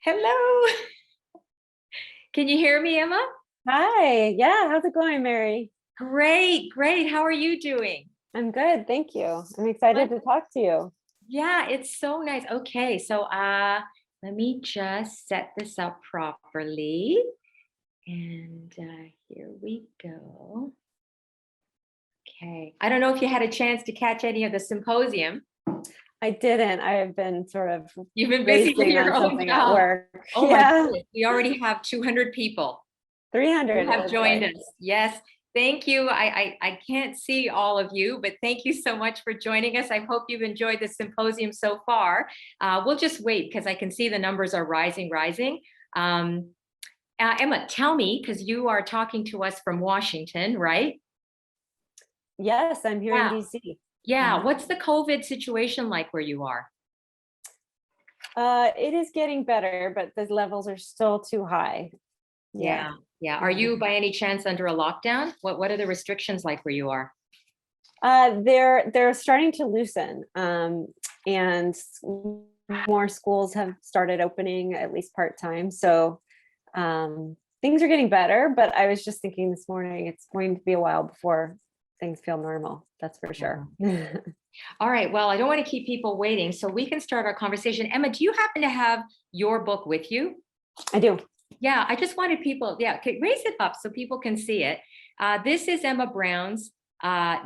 Hello. Can you hear me, Emma? Hi. Yeah. How's it going, Mary? Great, great. How are you doing? I'm good. Thank you. I'm excited to talk to you. Yeah, it's so nice. Okay, so let me just set this up properly. And here we go. Okay. I don't know if you had a chance to catch any of the symposium. I didn't. I have been sort of You've been busy with racing your on own something at job. work. Oh my Yeah. goodness. We already have 200 people who 300, it have looks joined like. us. Yes. Thank you. I can't see all of you, but thank you so much for joining us. I hope you've enjoyed the symposium so far. We'll just wait because I can see the numbers are rising, rising. Um, Emma, tell me, because you are talking to us from Washington, right? Yes, I'm here in Yeah. DC. Yeah. Mhm. What's the COVID situation like where you are? It is getting better, but the levels are still too high. Yeah. Yeah. Yeah. Are Mhm. you by any chance under a lockdown? What are the restrictions like where you are? They're starting to loosen, and more schools have started opening at least part-time. So things are getting better, but I was just thinking this morning, it's going to be a while before things feel normal. That's for sure. All right. Well, I don't want to keep people waiting, so we can start our conversation. Emma, do you happen to have your book with you? I do. Yeah, I just wanted people, yeah, okay, raise it up so people can see it. This is Emma Brown's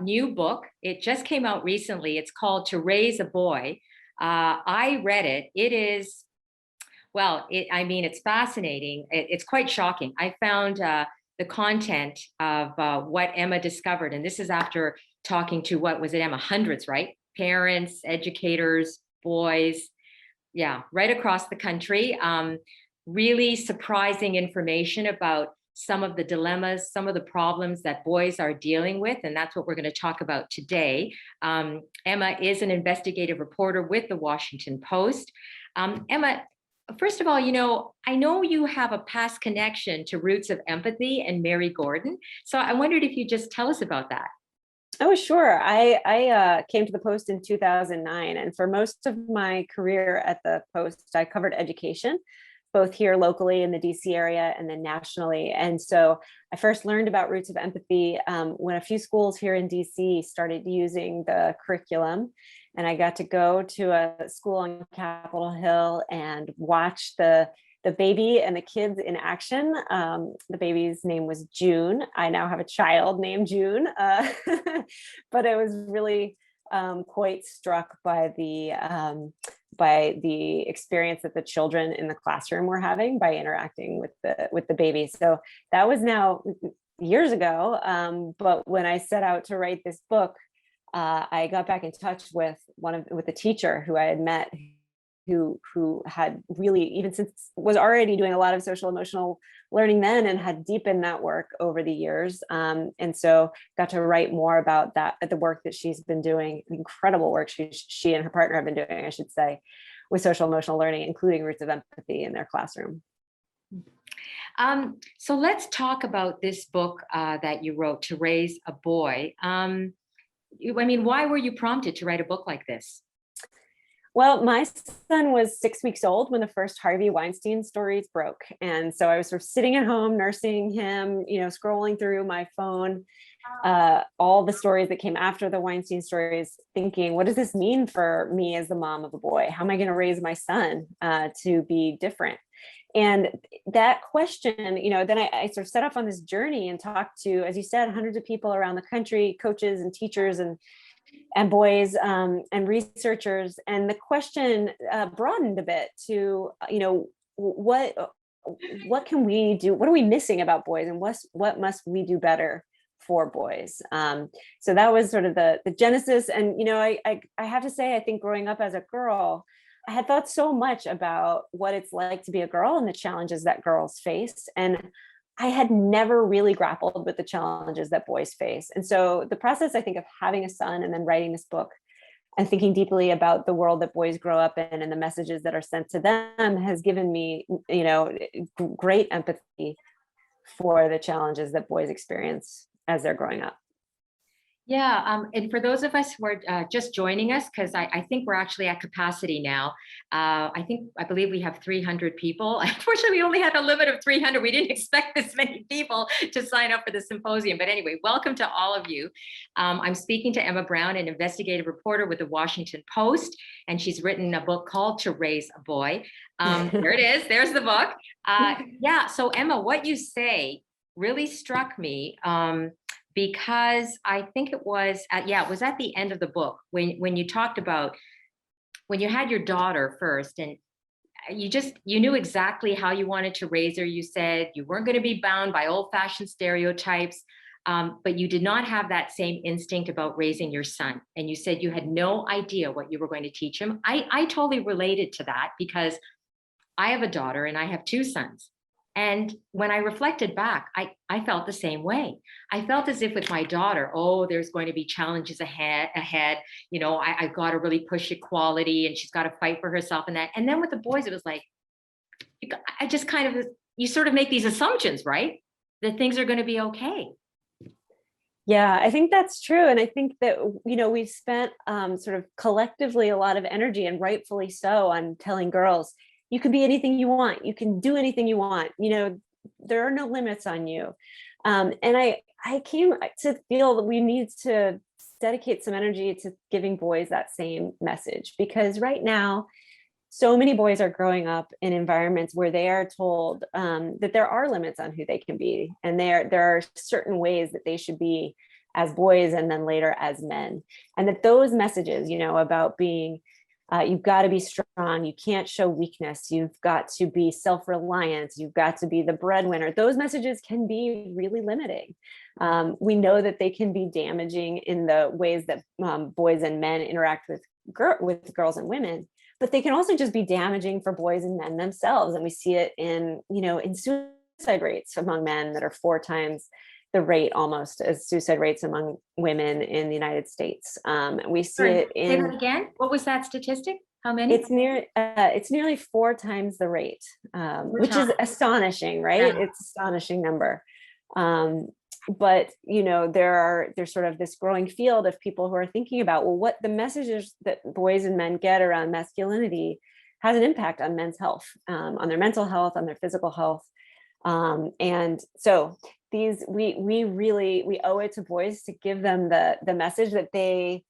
new book. It just came out recently. It's called To Raise a Boy. I read it. It is, well, I mean, it's fascinating. It's quite shocking. I found the content of what Emma discovered, and this is after talking to, what was it, Emma? Hundreds, right? Parents, educators, boys, yeah, right across the country. Really surprising information about some of the dilemmas, some of the problems that boys are dealing with. And that's what we're going to talk about today. Emma is an investigative reporter with the Washington Post. Emma, first of all, I know you have a past connection to Roots of Empathy and Mary Gordon. So I wondered if you just tell us about that. Oh, sure. I came to the Post in 2009, and for most of my career at the Post, I covered education, both here locally in the DC area and then nationally. And so I first learned about Roots of Empathy when a few schools here in DC started using the curriculum. And I got to go to a school on Capitol Hill and watch the baby and the kids in action. The baby's name was June. I now have a child named June, but I was really quite struck by the experience that the children in the classroom were having by interacting with the baby. So that was now years ago. But when I set out to write this book, I got back in touch with a teacher who I had met, who had really, even since, was already doing a lot of social emotional learning then and had deepened that work over the years. And so got to write more about the work that she's been doing, incredible work she and her partner have been doing, I should say, with social emotional learning, including Roots of Empathy in their classroom. So let's talk about this book that you wrote, To Raise a Boy. I mean, why were you prompted to write a book like this? Well, my son was 6 weeks old when the first Harvey Weinstein stories broke. And so I was sort of sitting at home, nursing him, scrolling through my phone, all the stories that came after the Weinstein stories, thinking, what does this mean for me as the mom of a boy? How am I going to raise my son to be different? And that question, then I sort of set off on this journey and talked to, as you said, hundreds of people around the country, coaches and teachers and boys and researchers. And the question broadened a bit to, what can we do? What are we missing about boys, and what must we do better for boys? So that was sort of the genesis. And I have to say, I think growing up as a girl, I had thought so much about what it's like to be a girl and the challenges that girls face. And I had never really grappled with the challenges that boys face. And so the process, I think, of having a son and then writing this book and thinking deeply about the world that boys grow up in and the messages that are sent to them has given me, great empathy for the challenges that boys experience as they're growing up. Yeah, and for those of us who are just joining us, because I think we're actually at capacity now. I believe we have 300 people. Unfortunately, we only had a limit of 300. We didn't expect this many people to sign up for the symposium. But anyway, welcome to all of you. I'm speaking to Emma Brown, an investigative reporter with the Washington Post, and she's written a book called To Raise a Boy. There it is. There's the book. Yeah. So Emma, what you say really struck me. Because I think it was it was at the end of the book when you talked about when you had your daughter first, and you knew exactly how you wanted to raise her. You said you weren't going to be bound by old-fashioned stereotypes, but you did not have that same instinct about raising your son. And you said you had no idea what you were going to teach him. I totally related to that because I have a daughter and I have two sons. And when I reflected back, I felt the same way. I felt as if with my daughter, oh, there's going to be challenges ahead. You know, I've got to really push equality and she's got to fight for herself and that. And then with the boys, it was like, I just kind of, you sort of make these assumptions, right? That things are going to be okay. Yeah, I think that's true. And I think that, you know, we've spent sort of collectively a lot of energy, and rightfully so, on telling girls, you can be anything you want. You can do anything you want. You know, there are no limits on you. And I came to feel that we need to dedicate some energy to giving boys that same message, because right now, so many boys are growing up in environments where they are told that there are limits on who they can be. And there are certain ways that they should be as boys and then later as men. And that those messages, you know, about being you've got to be strong. You can't show weakness. You've got to be self-reliant. You've got to be the breadwinner. Those messages can be really limiting. We know that they can be damaging in the ways that boys and men interact with girls and women, but they can also just be damaging for boys and men themselves. And we see it in, you know, in suicide rates among men that are 4 times the rate almost as suicide rates among women in the United States. We see it in. Say that again. What was that statistic? How many? It's nearly 4 times the rate, which is astonishing, right? Yeah. It's an astonishing number. But you know, there's sort of this growing field of people who are thinking about, well, what the messages that boys and men get around masculinity has an impact on men's health, on their mental health, on their physical health. And so we owe it to boys to give them the message that they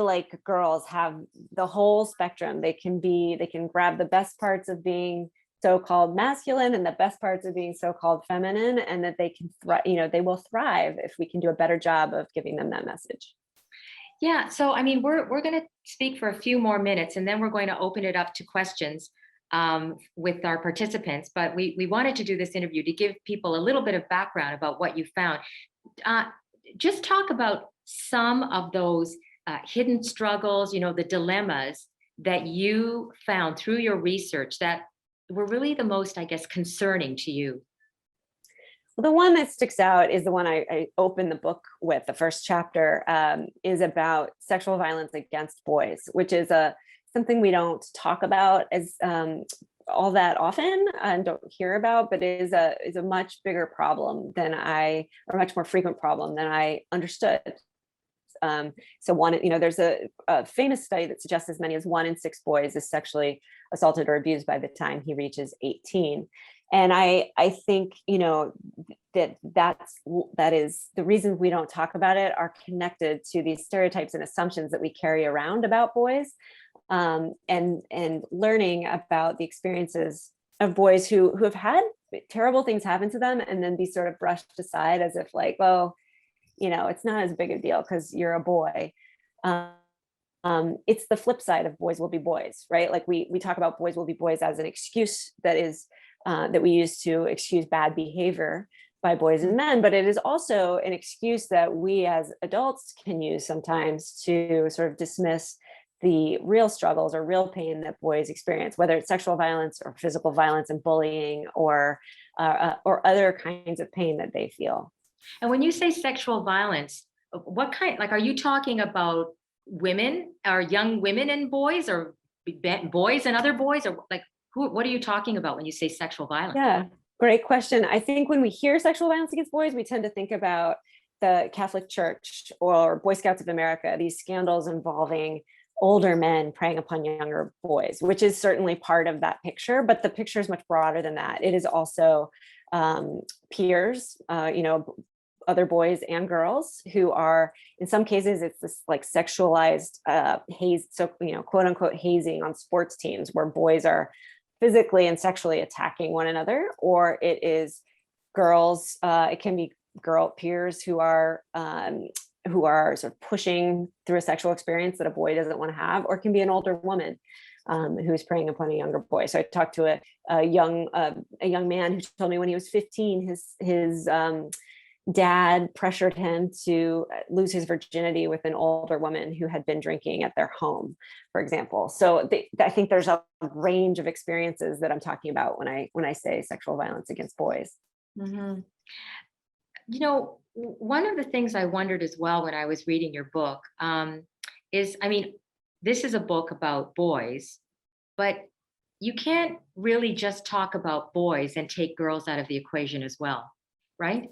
like girls have the whole spectrum. They can grab the best parts of being so-called masculine and the best parts of being so-called feminine, and that they can they will thrive if we can do a better job of giving them that message. Yeah. So, I mean, we're going to speak for a few more minutes and then we're going to open it up to questions with our participants. But we wanted to do this interview to give people a little bit of background about what you found. Just talk about some of those hidden struggles, you know, the dilemmas that you found through your research that were really the most, I guess, concerning to you. Well, the one that sticks out is the one I opened the book with. The first chapter is about sexual violence against boys, which is something we don't talk about as all that often and don't hear about, but is a much bigger problem or much more frequent problem than I understood. So there's a famous study that suggests as many as 1 in 6 boys is sexually assaulted or abused by the time he reaches 18. And I think, you know, that is the reason we don't talk about it are connected to these stereotypes and assumptions that we carry around about boys, and learning about the experiences of boys who have had terrible things happen to them and then be sort of brushed aside as if like, well, you know, it's not as big a deal because you're a boy. It's the flip side of boys will be boys, right? Like we talk about boys will be boys as an excuse that we use to excuse bad behavior by boys and men, but it is also an excuse that we as adults can use sometimes to sort of dismiss the real struggles or real pain that boys experience, whether it's sexual violence or physical violence and bullying or other kinds of pain that they feel. And when you say sexual violence, what kind, like, are you talking about women or young women and boys or boys and other boys, or like, what are you talking about when you say sexual violence? Yeah, great question. I think when we hear sexual violence against boys, we tend to think about the Catholic Church or Boy Scouts of America, these scandals involving older men preying upon younger boys, which is certainly part of that picture, but the picture is much broader than that. It is also peers, other boys and girls who are, in some cases, it's this like sexualized haze, so, quote unquote hazing on sports teams where boys are physically and sexually attacking one another, or it is girls, it can be girl peers who are sort of pushing through a sexual experience that a boy doesn't want to have, or it can be an older woman who's preying upon a younger boy. So I talked to a young man who told me when he was 15, his dad pressured him to lose his virginity with an older woman who had been drinking at their home, for example. So I think there's a range of experiences that I'm talking about when I say sexual violence against boys. Mm-hmm. One of the things I wondered as well when I was reading your book is, this is a book about boys, but you can't really just talk about boys and take girls out of the equation as well, right?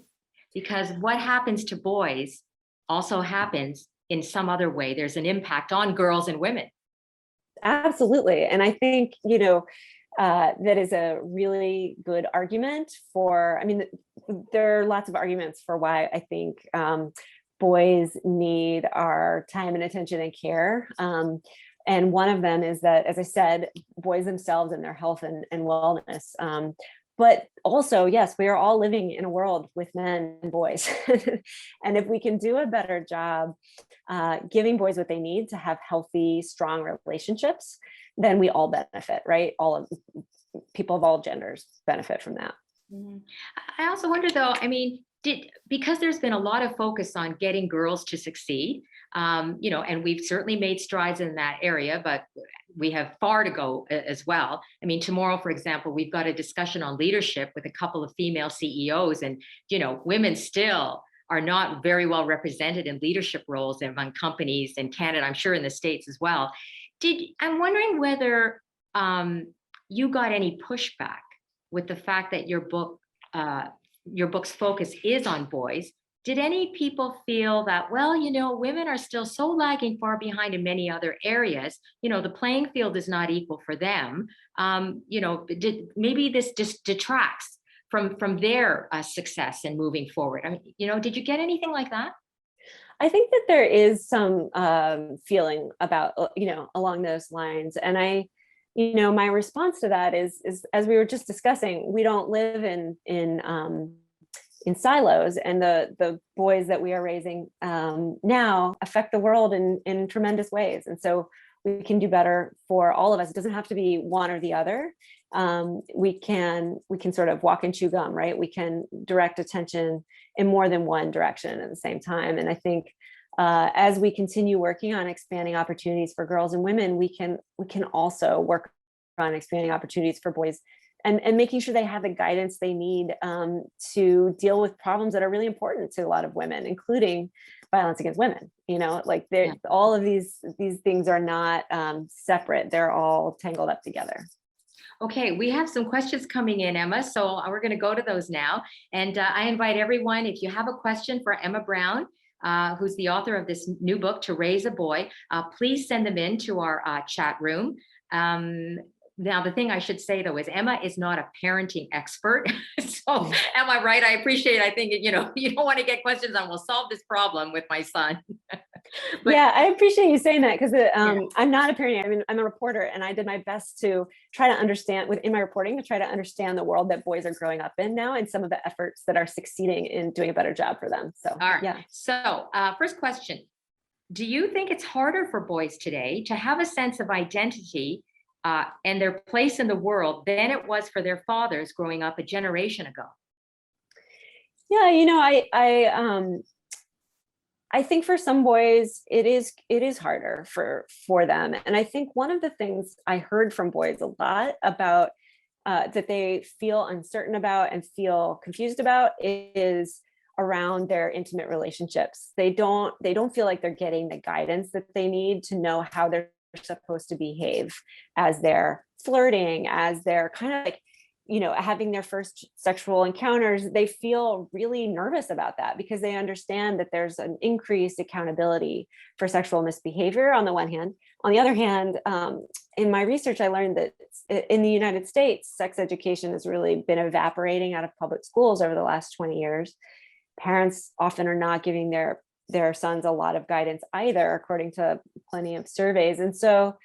Because what happens to boys also happens in some other way. There's an impact on girls and women. Absolutely. And I think, that is a really good argument for, there are lots of arguments for why I think boys need our time and attention and care. And one of them is that, as I said, boys themselves and their health and wellness. But also, yes, we are all living in a world with men and boys. And if we can do a better job giving boys what they need to have healthy, strong relationships, then we all benefit, right? All of people of all genders benefit from that. Mhm. I also wonder though, because there's been a lot of focus on getting girls to succeed, and we've certainly made strides in that area, but we have far to go as well. Tomorrow, for example, we've got a discussion on leadership with a couple of female CEOs, and, women still are not very well represented in leadership roles among companies in Canada, I'm sure in the States as well. I'm wondering whether you got any pushback with the fact that your book's focus is on boys. Did any people feel that, women are still so lagging far behind in many other areas, the playing field is not equal for them. Maybe this just detracts from their success in moving forward. Did you get anything like that? I think that there is some feeling about, along those lines. And my response to that is as we were just discussing, we don't live in silos, and the boys that we are raising now affect the world in tremendous ways. And so we can do better for all of us. It doesn't have to be one or the other. We can sort of walk and chew gum, right? We can direct attention in more than one direction at the same time. And I think as we continue working on expanding opportunities for girls and women, we can also work on expanding opportunities for boys and making sure they have the guidance they need to deal with problems that are really important to a lot of women, including violence against women. All of these things are not separate. They're all tangled up together. Okay, we have some questions coming in, Emma, so we're going to go to those now. And I invite everyone, if you have a question for Emma Brown, who's the author of this new book, To Raise a Boy, please send them in to our chat room. Now, the thing I should say, though, is Emma is not a parenting expert. So am I right? I appreciate it. I think, you don't want to get questions on, we'll solve this problem with my son. But, yeah, I appreciate you saying that, because I'm not a parent. I'm a reporter, and I did my best to try to understand in my reporting, to try to understand the world that boys are growing up in now and some of the efforts that are succeeding in doing a better job for them. So, all right. Yeah. So first question, do you think it's harder for boys today to have a sense of identity and their place in the world than it was for their fathers growing up a generation ago? Yeah, I think for some boys it is harder for them. And I think one of the things I heard from boys a lot about that they feel uncertain about and feel confused about is around their intimate relationships. They don't feel like they're getting the guidance that they need to know how they're supposed to behave as they're flirting, as they're kind of like having their first sexual encounters, they feel really nervous about that because they understand that there's an increased accountability for sexual misbehavior on the one hand. On the other hand, in my research, I learned that in the United States, sex education has really been evaporating out of public schools over the last 20 years. Parents often are not giving their sons a lot of guidance either, according to plenty of surveys. And so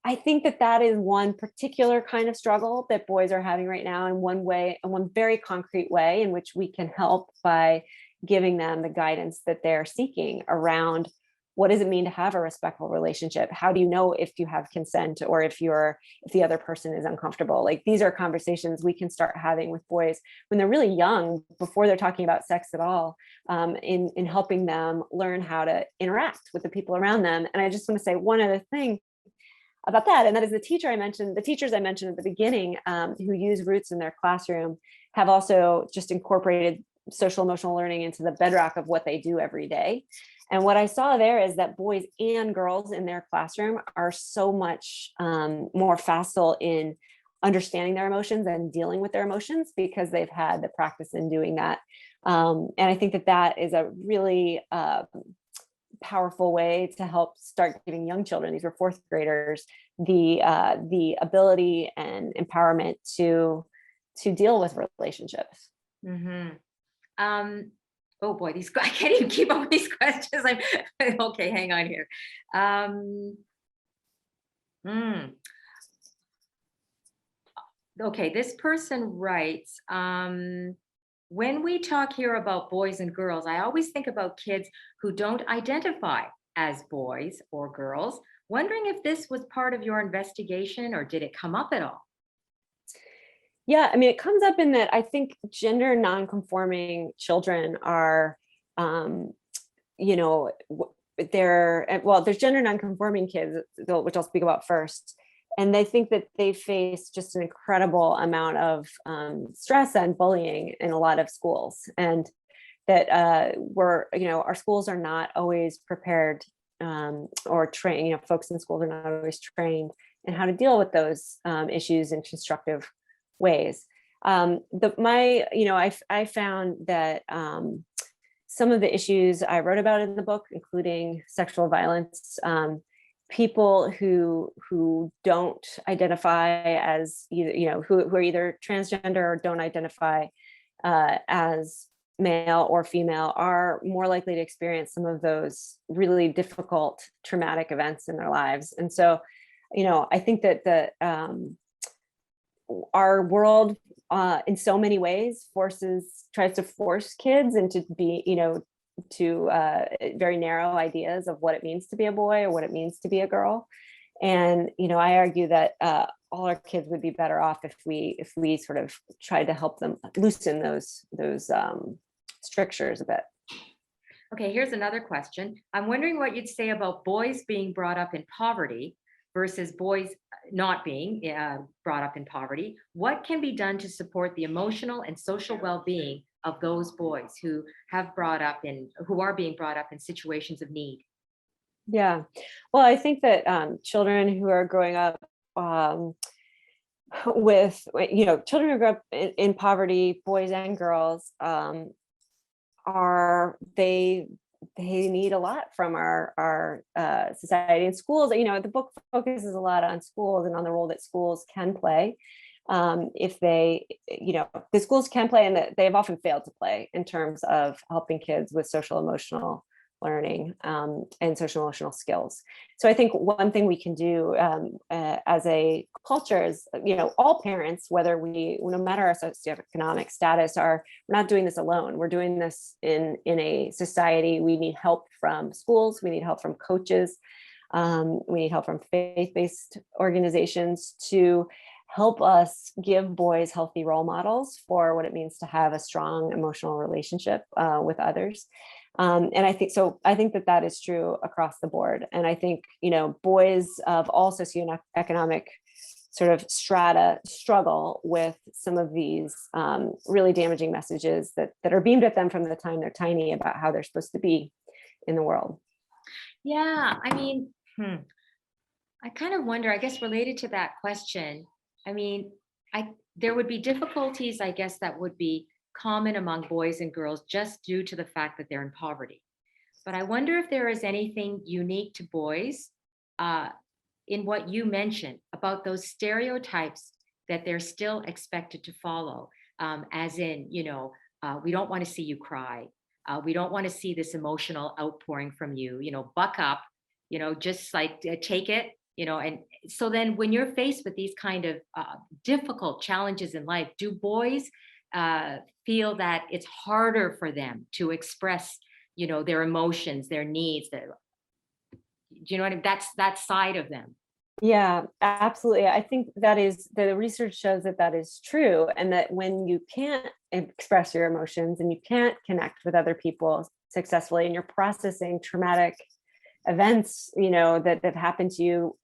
I think that is one particular kind of struggle that boys are having right now, in one very concrete way in which we can help by giving them the guidance that they're seeking around what does it mean to have a respectful relationship? How do you know if you have consent, or if the other person is uncomfortable? Like, these are conversations we can start having with boys when they're really young, before they're talking about sex at all, in helping them learn how to interact with the people around them. And I just want to say one other thing about that, and that is the teachers I mentioned at the beginning, who use roots in their classroom, have also just incorporated social emotional learning into the bedrock of what they do every day. And what I saw there is that boys and girls in their classroom are so much more facile in understanding their emotions and dealing with their emotions, because they've had the practice in doing that. And I think that is a really powerful way to help start giving young children, these were fourth graders, the ability and empowerment to deal with relationships. Mm-hmm. Oh boy, I can't even keep up with these questions. Okay, hang on here. Okay, this person writes, when we talk here about boys and girls, I always think about kids who don't identify as boys or girls. Wondering if this was part of your investigation, or did it come up at all? Yeah, I mean, it comes up in that I think gender nonconforming children are, there's gender nonconforming kids, which I'll speak about first. And they think that they face just an incredible amount of stress and bullying in a lot of schools, and that our schools are not always prepared or trained. Folks in schools are not always trained in how to deal with those issues in constructive ways. I found that some of the issues I wrote about in the book, including sexual violence, people who don't identify as who are either transgender or don't identify as male or female, are more likely to experience some of those really difficult traumatic events in their lives. And so, I think that our world in so many ways tries to force kids into very narrow ideas of what it means to be a boy or what it means to be a girl. And I argue that all our kids would be better off if we sort of tried to help them loosen those strictures a bit. Okay, here's another question. I'm wondering what you'd say about boys being brought up in poverty versus boys not being brought up in poverty. What can be done to support the emotional and social well-being of those boys who are being brought up in situations of need? Yeah, well, I think that children who are growing up children who grew up in poverty, boys and girls, they need a lot from our society and schools. The book focuses a lot on schools and on the role that schools can play. The schools can play, and that they've often failed to play in terms of helping kids with social emotional learning and social emotional skills. So I think one thing we can do as a culture is, all parents, no matter our socioeconomic status, we're not doing this alone. We're doing this in a society. We need help from schools. We need help from coaches. We need help from faith-based organizations to help us give boys healthy role models for what it means to have a strong emotional relationship with others. And I think that is true across the board. And I think, boys of all socioeconomic sort of strata struggle with some of these really damaging messages that are beamed at them from the time they're tiny about how they're supposed to be in the world. Yeah, I mean, I kind of wonder, I guess related to that question, I mean, there would be difficulties, I guess, that would be common among boys and girls just due to the fact that they're in poverty. But I wonder if there is anything unique to boys uh, in what you mentioned about those stereotypes that they're still expected to follow, as in, we don't want to see you cry. We don't want to see this emotional outpouring from you, buck up, just like take it, and so then when you're faced with these kind of difficult challenges in life, do boys feel that it's harder for them to express, their emotions, their needs, do you know what I mean? That's that side of them. Yeah, absolutely. I think that is, the research shows that that is true, and that when you can't express your emotions and you can't connect with other people successfully, and you're processing traumatic events, that have happened to you,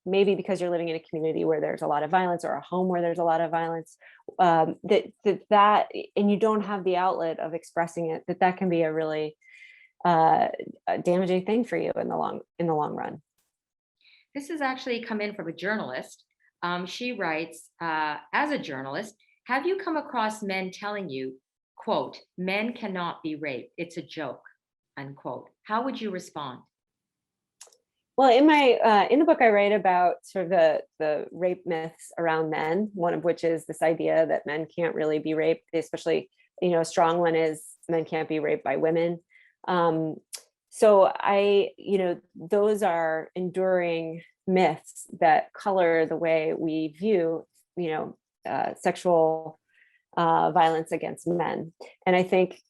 maybe because you're living in a community where there's a lot of violence, or a home where there's a lot of violence, and you don't have the outlet of expressing it, that can be a really a damaging thing for you in the long run. This has actually come in from a journalist. She writes, as a journalist, have you come across men telling you, quote, men cannot be raped, it's a joke, unquote? How would you respond? Well, in the book, I write about sort of the rape myths around men. One of which is this idea that men can't really be raped, especially, a strong one is men can't be raped by women. Um, so those are enduring myths that color the way we view, sexual violence against men. And I think,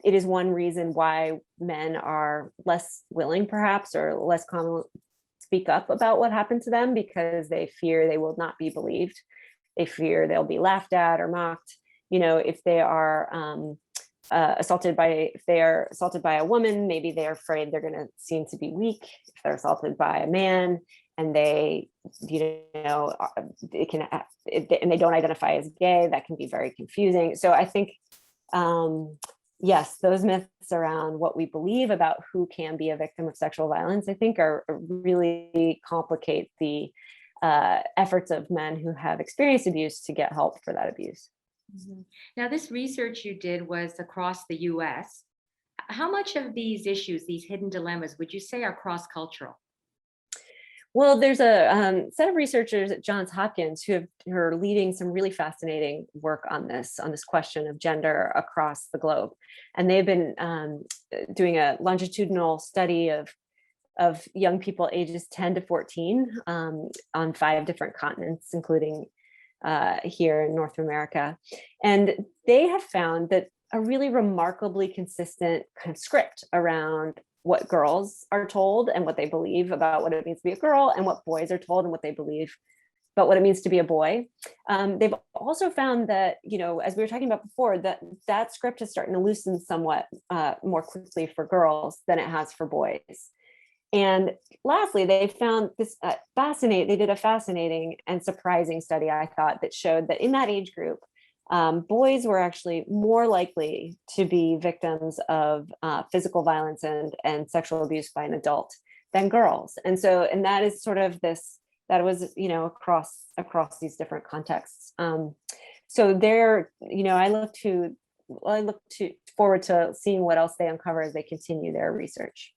it is one reason why men are less willing, perhaps, or less common speak up about what happened to them, because they fear they will not be believed. They fear they'll be laughed at or mocked. If they are if they are assaulted by a woman, maybe they're afraid they're going to seem to be weak. If they're assaulted by a man and they, it can, and they don't identify as gay, that can be very confusing. So I think, yes, those myths around what we believe about who can be a victim of sexual violence, I think, are really complicate the efforts of men who have experienced abuse to get help for that abuse. Mhm. Now, this research you did was across the US. How much of these issues, these hidden dilemmas, would you say are cross-cultural? Well, there's a set of researchers at Johns Hopkins who are leading some really fascinating work on this question of gender across the globe, and they've been doing a longitudinal study of young people ages 10 to 14 on 5 different continents, including here in North America. And they have found that a really remarkably consistent kind of script around what girls are told and what they believe about what it means to be a girl, and what boys are told and what they believe about what it means to be a boy. They've also found that, as we were talking about before, that script is starting to loosen somewhat more quickly for girls than it has for boys. And lastly, they found this they did a fascinating and surprising study, I thought, that showed that in that age group, boys were actually more likely to be victims of physical violence and sexual abuse by an adult than girls. And that is sort of that was, across these different contexts. So there, I look forward to seeing what else they uncover as they continue their research.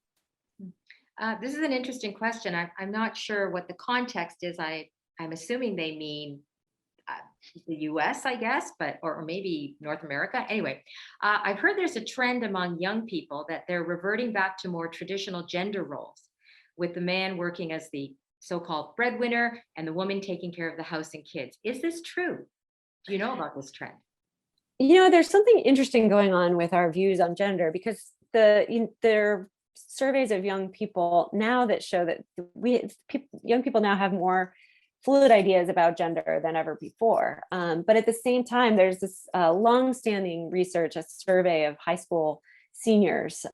This is an interesting question. I'm not sure what the context is. I'm assuming they mean the US, I guess, or maybe North America. Anyway, I've heard there's a trend among young people that they're reverting back to more traditional gender roles, with the man working as the so-called breadwinner and the woman taking care of the house and kids. Is this true? Do you know about this trend? There's something interesting going on with our views on gender, because there are surveys of young people now that show that young people now have more fluid ideas about gender than ever before. But at the same time, there's this long-standing research, a survey of high school seniors.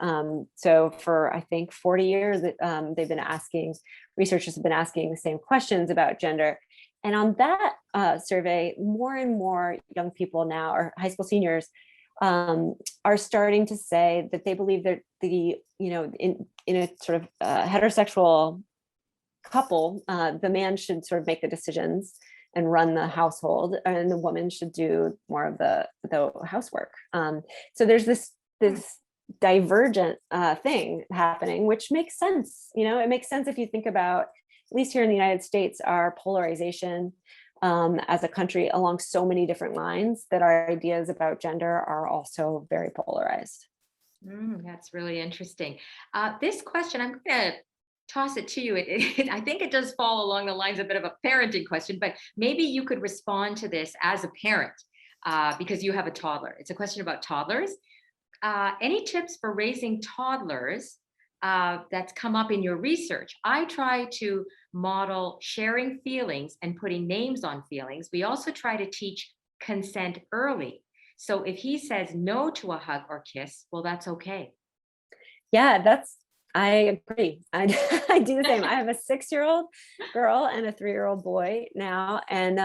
So for, I think, 40 years, researchers have been asking the same questions about gender. And on that survey, more and more young people now, or high school seniors, are starting to say that they believe that in a sort of heterosexual couple, the man should sort of make the decisions and run the household, and the woman should do more of the housework. So there's this divergent thing happening, which makes sense. It makes sense if you think about, at least here in the United States, our polarization as a country along so many different lines, that our ideas about gender are also very polarized. That's really interesting. This question, I'm going to toss it to you. I think it does fall along the lines of a bit of a parenting question, but maybe you could respond to this as a parent because you have a toddler. It's a question about toddlers. Any tips for raising toddlers that's come up in your research? I try to model sharing feelings and putting names on feelings. We also try to teach consent early. So if he says no to a hug or kiss, well, that's okay. Yeah, I agree. I do the same. I have a 6-year-old girl and a 3-year-old boy now. And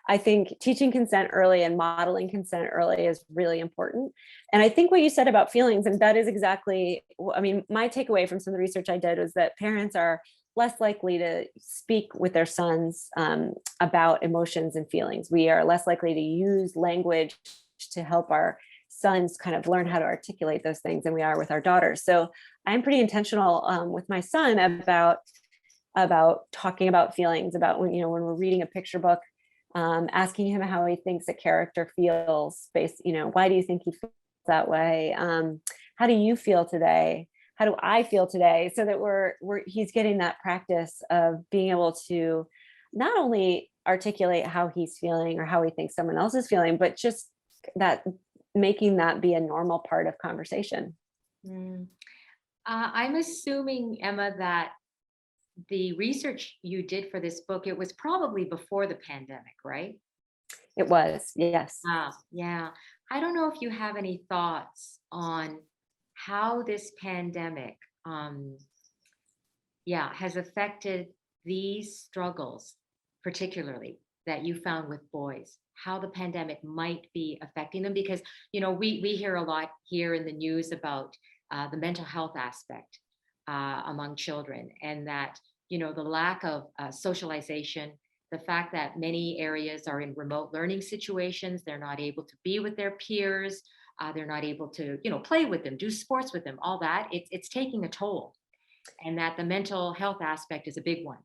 I think teaching consent early and modeling consent early is really important. And I think what you said about feelings, and that is exactly, my takeaway from some of the research I did was that parents are less likely to speak with their sons about emotions and feelings. We are less likely to use language to help our sons kind of learn how to articulate those things than we are with our daughters. So I'm pretty intentional with my son about talking about feelings, about when we're reading a picture book, asking him how he thinks a character feels based, why do you think he feels that way? How do you feel today? How do I feel today? So that he's getting that practice of being able to not only articulate how he's feeling or how he thinks someone else is feeling, but just that making that be a normal part of conversation. I'm assuming, Emma, that the research you did for this book, it was probably before the pandemic, right? It was, yes. Yeah. I don't know if you have any thoughts on how this pandemic, has affected these struggles, particularly that you found with boys, how the pandemic might be affecting them, because we hear a lot here in the news about the mental health aspect among children, and that the lack of socialization, the fact that many areas are in remote learning situations, they're not able to be with their peers, they're not able to play with them, do sports with them, all that, it's taking a toll, and that the mental health aspect is a big one.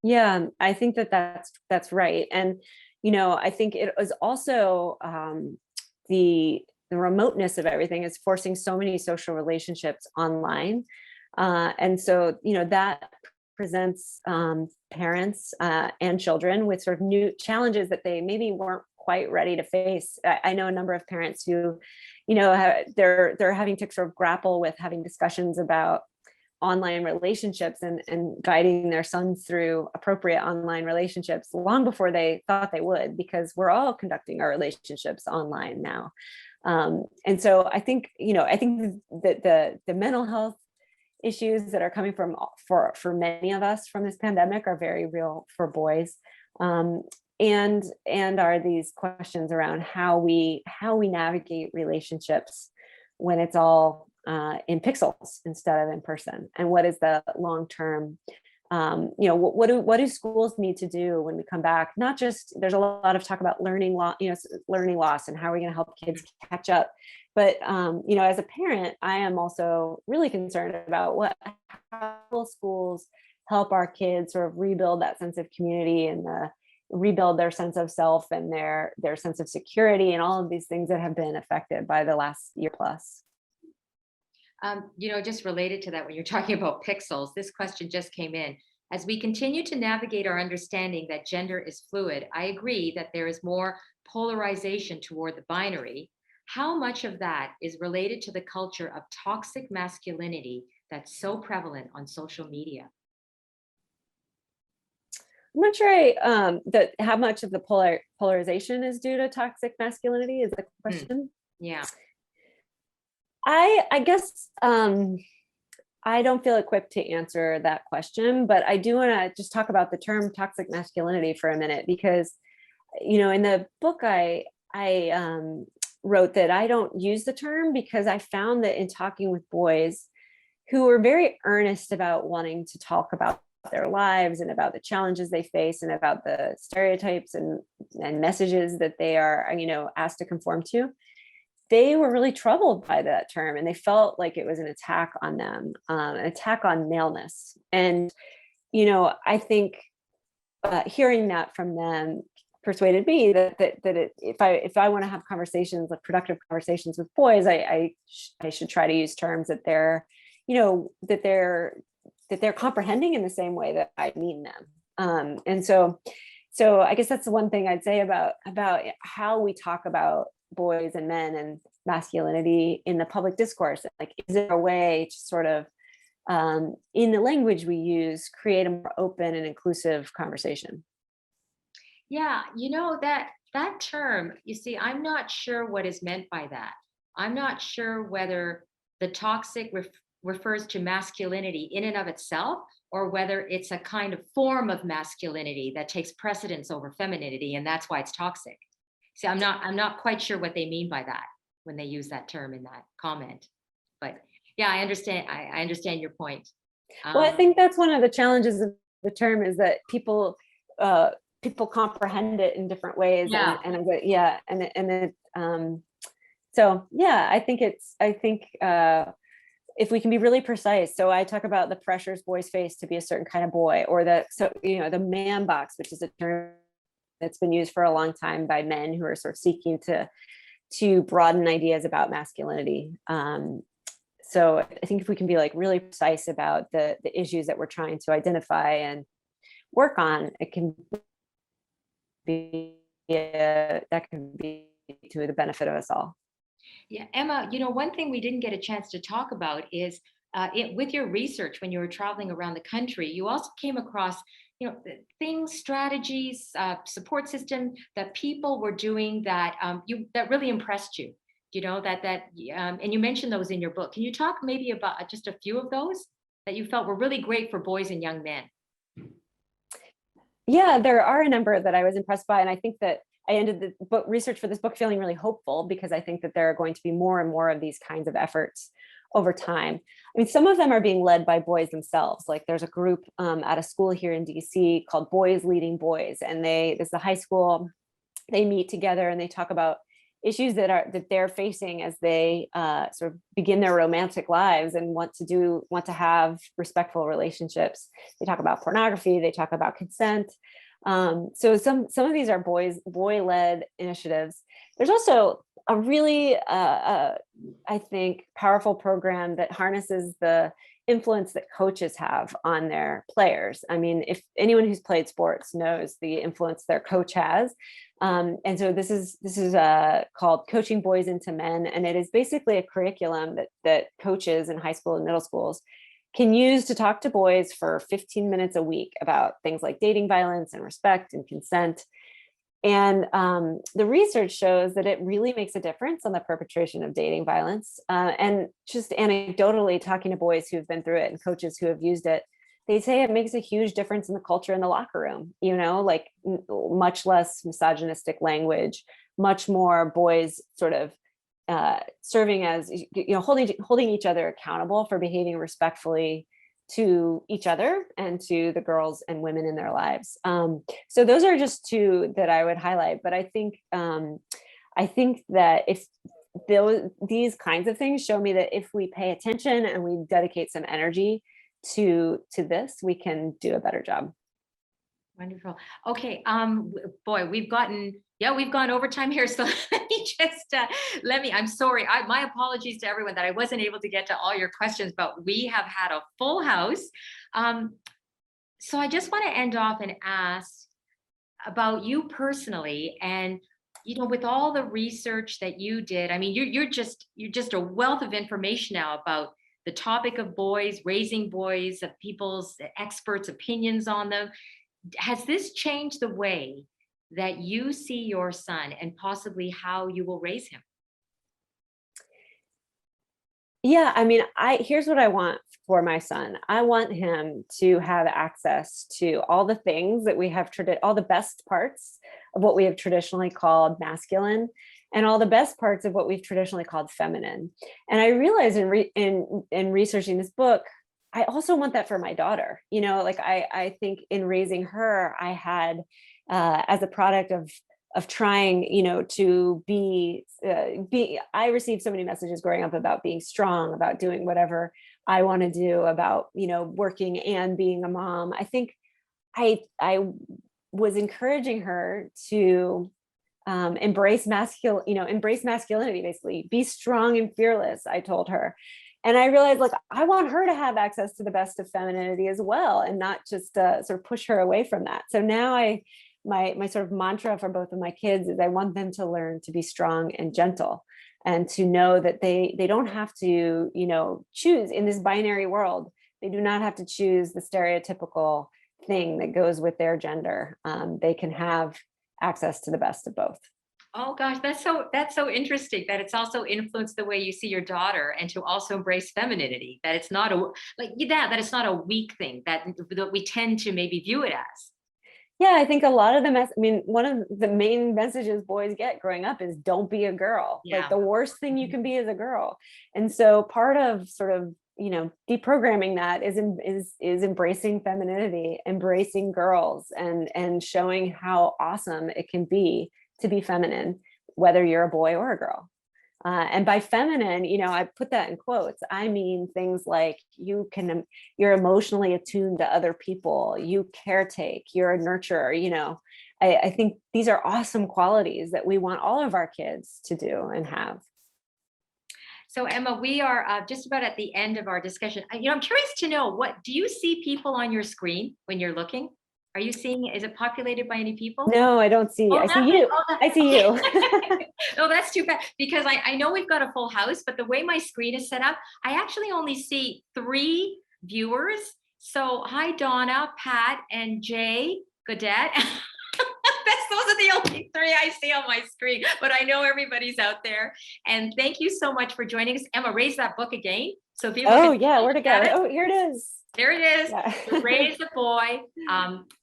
Yeah, I think that's right. And I think it was also the remoteness of everything is forcing so many social relationships online. And so, that presents parents and children with sort of new challenges that they maybe weren't quite ready to face. I know a number of parents who, they're having to sort of grapple with having discussions about online relationships and guiding their sons through appropriate online relationships long before they thought they would, because we're all conducting our relationships online now. And so I think that the mental health issues that are coming for many of us from this pandemic are very real for boys. And are these questions around how we navigate relationships when it's all in pixels instead of in person, and what is the long-term, what do schools need to do when we come back? Not just, there's a lot of talk about learning loss and how are we going to help kids catch up, but as a parent, I am also really concerned about how will schools help our kids sort of rebuild that sense of community and rebuild their sense of self and their sense of security and all of these things that have been affected by the last year plus. Just related to that, when you're talking about pixels, this question just came in. As we continue to navigate our understanding that gender is fluid, I agree that there is more polarization toward the binary. How much of that is related to the culture of toxic masculinity that's so prevalent on social media? I'm not sure that how much of the polarization is due to toxic masculinity is the question. Yeah. I guess I don't feel equipped to answer that question, but I do want to just talk about the term toxic masculinity for a minute, because, in the book I wrote that I don't use the term because I found that in talking with boys who were very earnest about wanting to talk about their lives and about the challenges they face and about the stereotypes and messages that they are, asked to conform to, they were really troubled by that term, and they felt like it was an attack on them, an attack on maleness. And, I think hearing that from them persuaded me if I want to have conversations, like productive conversations with boys, I should try to use terms that they're, that they're comprehending in the same way that I mean them. And so I guess that's the one thing I'd say about how we talk about boys and men and masculinity in the public discourse. Like, is there a way to sort of, in the language we use, create a more open and inclusive conversation? Yeah, that term, you see, I'm not sure what is meant by that. I'm not sure whether the toxic refers to masculinity in and of itself, or whether it's a kind of form of masculinity that takes precedence over femininity, and that's why it's toxic. See, I'm not quite sure what they mean by that when they use that term in that comment. But yeah, I understand. I understand your point. Well, I think that's one of the challenges of the term, is that people comprehend it in different ways. Yeah. So yeah, I think if we can be really precise. So I talk about the pressures boys face to be a certain kind of boy, or the man box, which is a term that's been used for a long time by men who are sort of seeking to broaden ideas about masculinity. So I think if we can be like really precise about the issues that we're trying to identify and work on, it can be that can be to the benefit of us all. Yeah, Emma, one thing we didn't get a chance to talk about is with your research, when you were traveling around the country, you also came across, things, strategies, support system that people were doing that that really impressed you. And you mentioned those in your book. Can you talk maybe about just a few of those that you felt were really great for boys and young men? Yeah, there are a number that I was impressed by, and I think that I ended the book research for this book feeling really hopeful, because I think that there are going to be more and more of these kinds of efforts over time. I mean, some of them are being led by boys themselves. Like, there's a group at a school here in DC called Boys Leading Boys, and this is a high school. They meet together and they talk about issues that they're facing as they sort of begin their romantic lives and want to have respectful relationships. They talk about pornography. They talk about consent. So some of these are boy-led initiatives. There's also a really, I think, powerful program that harnesses the influence that coaches have on their players. I mean, if anyone who's played sports knows the influence their coach has. And so this is called Coaching Boys into Men, and it is basically a curriculum that coaches in high school and middle schools can use to talk to boys for 15 minutes a week about things like dating violence and respect and consent. And the research shows that it really makes a difference on the perpetration of dating violence. And just anecdotally, talking to boys who've been through it and coaches who have used it, they say it makes a huge difference in the culture in the locker room, like much less misogynistic language, much more boys sort of serving as, holding each other accountable for behaving respectfully to each other and to the girls and women in their lives. So those are just two that I would highlight. But I think that if these kinds of things show me that if we pay attention and we dedicate some energy to this, we can do a better job. Wonderful. Okay. Boy, we've gone overtime here. So I'm sorry. My apologies to everyone that I wasn't able to get to all your questions, but we have had a full house. So I just want to end off and ask about you personally, and, with all the research that you did. I mean, you're just a wealth of information now about the topic of boys, raising boys, of people's experts' opinions on them. Has this changed the way that you see your son and possibly how you will raise him? Yeah, I mean, here's what I want for my son. I want him to have access to all the things that we have, all the best parts of what we have traditionally called masculine, and all the best parts of what we've traditionally called feminine. And I realized in researching this book, I also want that for my daughter. You know, like I think in raising her, I had, as a product of trying, you know, to be, I received so many messages growing up about being strong, about doing whatever I want to do, about, you know, working and being a mom. I think I was encouraging her to embrace masculinity, basically, be strong and fearless, I told her. And I realized, like, I want her to have access to the best of femininity as well, and not just sort of push her away from that. So now my sort of mantra for both of my kids is I want them to learn to be strong and gentle, and to know that they don't have to, you know, choose in this binary world. They do not have to choose the stereotypical thing that goes with their gender. They can have access to the best of both. Oh gosh, that's so interesting that it's also influenced the way you see your daughter, and to also embrace femininity, that it's not a like that it's not a weak thing that we tend to maybe view it as. Yeah, I think a lot of I mean, one of the main messages boys get growing up is don't be a girl. Like Yeah. the worst thing you can be is a girl. And so part of sort of, you know, deprogramming that is embracing femininity, embracing girls, and showing how awesome it can be to be feminine, whether you're a boy or a girl. And by feminine, you know, I put that in quotes. I mean things like you're emotionally attuned to other people, you caretake, you're a nurturer. You know, I think these are awesome qualities that we want all of our kids to do and have. So Emma, we are just about at the end of our discussion. I'm curious to know, what do you see people on your screen when you're looking? Are you seeing? Is it populated by any people? No, I don't see. Oh, I see nothing. you. Oh, I see you. oh, that's too bad, because I know we've got a full house, but the way my screen is set up, I actually only see 3 viewers. So hi, Donna, Pat, and Jay Godet. Those are the only 3 I see on my screen, but I know everybody's out there. And thank you so much for joining us. Emma, raise that book again so people Oh can yeah, where'd it go? it. Oh, here it is. There it is. Yeah. To Raise a Boy.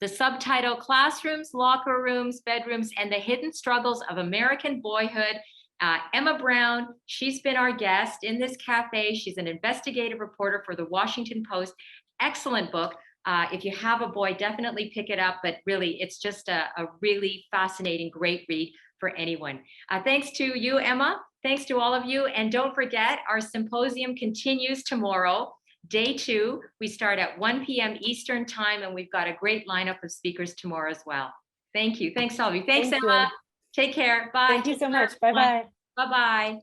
The subtitle: Classrooms, Locker Rooms, Bedrooms, and the Hidden Struggles of American Boyhood. Emma Brown, she's been our guest in this cafe. She's an investigative reporter for the Washington Post. Excellent book. If you have a boy, definitely pick it up. But really, it's just a really fascinating, great read for anyone. Thanks to you, Emma. Thanks to all of you. And don't forget, our symposium continues tomorrow. Day 2, we start at 1 p.m. Eastern time, and we've got a great lineup of speakers tomorrow as well. Thank you. Thanks, all of you. Thanks, Thank Emma. you. Take care. Bye. Thank you so much. Bye-bye. Bye-bye.